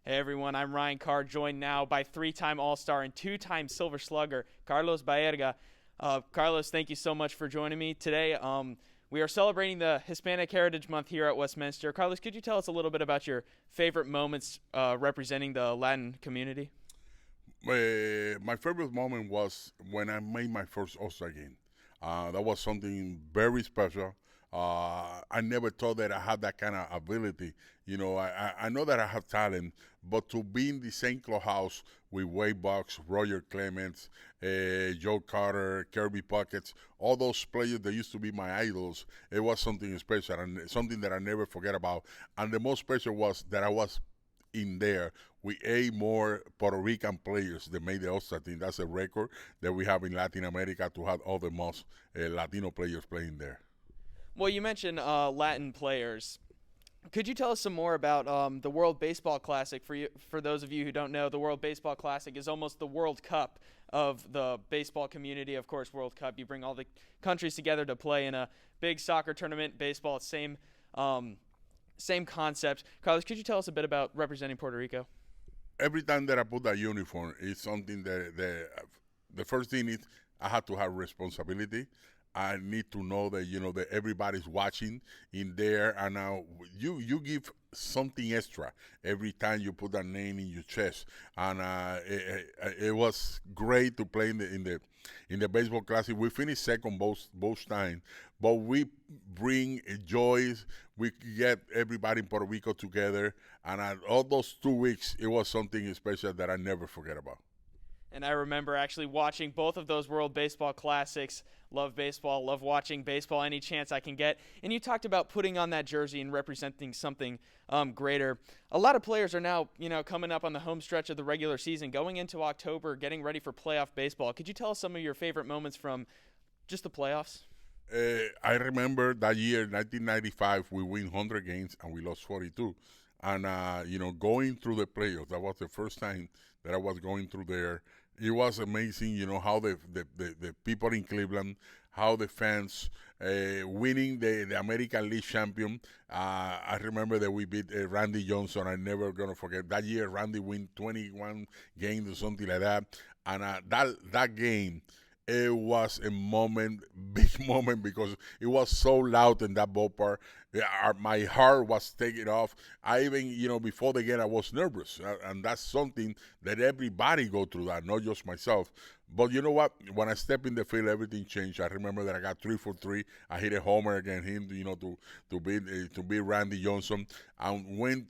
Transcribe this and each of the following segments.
Hey everyone, I'm Ryan Carr, joined now by three-time All-Star and two-time Silver Slugger, Carlos Baerga. Carlos, thank you so much for joining me today. We are celebrating the Hispanic Heritage Month here at Westminster. Carlos, could you tell us a little bit about your favorite moments representing the Latin community? My favorite moment was when I made my first All-Star game. That was something very special. I never thought that I had that kind of ability. I know that I have talent, but to be in the same clubhouse with Wade Bucks, Roger Clemens, Joe Carter, Kirby Puckett, all those players that used to be my idols, it was something special and something that I never forget about. And the most special was that I was in there with eight more Puerto Rican players that made the All-Star team. That's a record that we have in Latin America to have all the most Latino players playing there. Well, you mentioned Latin players. Could you tell us some more about the World Baseball Classic? For those of you who don't know, the World Baseball Classic is almost the World Cup of the baseball community. Of course, World Cup, you bring all the countries together to play in a big soccer tournament. Baseball, same concept. Carlos, could you tell us a bit about representing Puerto Rico? Every time that I put that uniform, it's something the first thing is I have to have responsibility. I need to know that that everybody's watching in there, and now you give something extra every time you put that name in your chest. And it was great to play in the baseball classic. We finished second both times, but we bring joy. We get everybody in Puerto Rico together, and all those 2 weeks, it was something special that I never forget about. And I remember actually watching both of those World Baseball Classics. Love baseball, love watching baseball any chance I can get. And you talked about putting on that jersey and representing something greater. A lot of players are now, coming up on the home stretch of the regular season, going into October, getting ready for playoff baseball. Could you tell us some of your favorite moments from just the playoffs? I remember that year, 1995, we win 100 games and we lost 42. And, going through the playoffs, that was the first time that I was going through there. It was amazing, how the people in Cleveland, how the fans winning the American League champion. I remember that we beat Randy Johnson. I'm never going to forget. That year, Randy win 21 games or something like that. And that game, it was a moment, big moment, because it was so loud in that ballpark. My heart was taken off. I even, before the game, I was nervous, and that's something that everybody go through that, not just myself. But you know what? When I step in the field, everything changed. I remember that I got 3 for 3. I hit a homer against him, to beat Randy Johnson. And when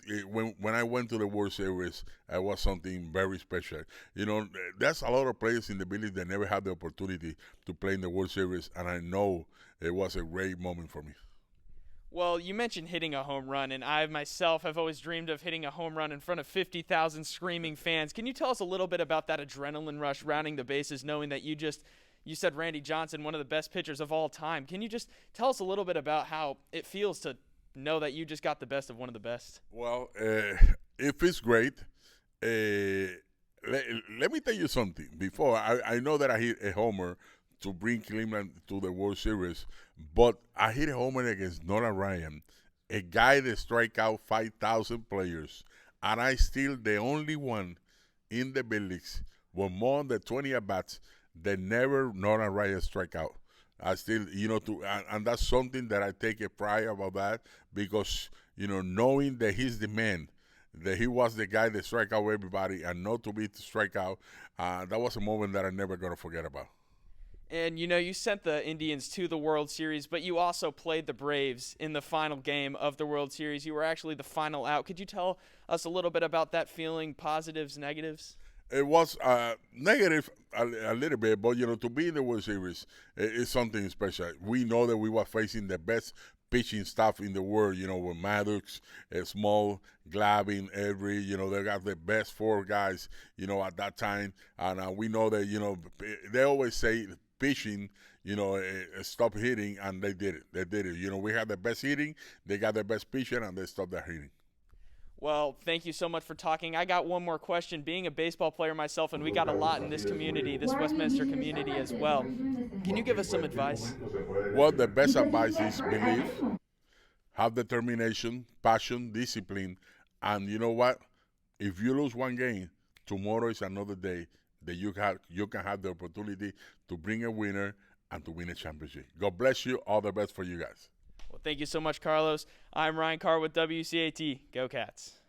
I went to the World Series, it was something very special. There's a lot of players in the village that never had the opportunity to play in the World Series, and I know it was a great moment for me. Well, you mentioned hitting a home run, and I myself have always dreamed of hitting a home run in front of 50,000 screaming fans. Can you tell us a little bit about that adrenaline rush rounding the bases, knowing that you said Randy Johnson, one of the best pitchers of all time. Can you just tell us a little bit about how it feels to know that you just got the best of one of the best? Well, it feels great. Let me tell you something. Before, I know that I hit a homer to bring Cleveland to the World Series, but I hit a homer against Nolan Ryan, a guy that strike out 5,000 players, and I still the only one in the big leagues with more than 20 at bats that never Nolan Ryan strike out. I still, and that's something that I take a pride about that, because knowing that he's the man, that he was the guy that strike out everybody and not to be to strike out, that was a moment that I'm never gonna forget about. And you sent the Indians to the World Series, but you also played the Braves in the final game of the World Series. You were actually the final out. Could you tell us a little bit about that feeling, positives, negatives? It was negative a little bit, but to be in the World Series is something special. We know that we were facing the best pitching staff in the world. With Maddox, Small, Glavine, Avery. They got the best four guys. At that time, and we know that they always say pitching. Stop hitting, and they did it. They did it. We had the best hitting. They got the best pitching, and they stopped their hitting. Well, thank you so much for talking. I got one more question. Being a baseball player myself, and we got a lot in this community, this Westminster community as well. Can you give us some advice? Well, the best advice is believe, have determination, passion, discipline, and you know what? if you lose one game, tomorrow is another day that you can have the opportunity to bring a winner and to win a championship. God bless you. All the best for you guys. Well, thank you so much, Carlos. I'm Ryan Carr with WCAT. Go Cats.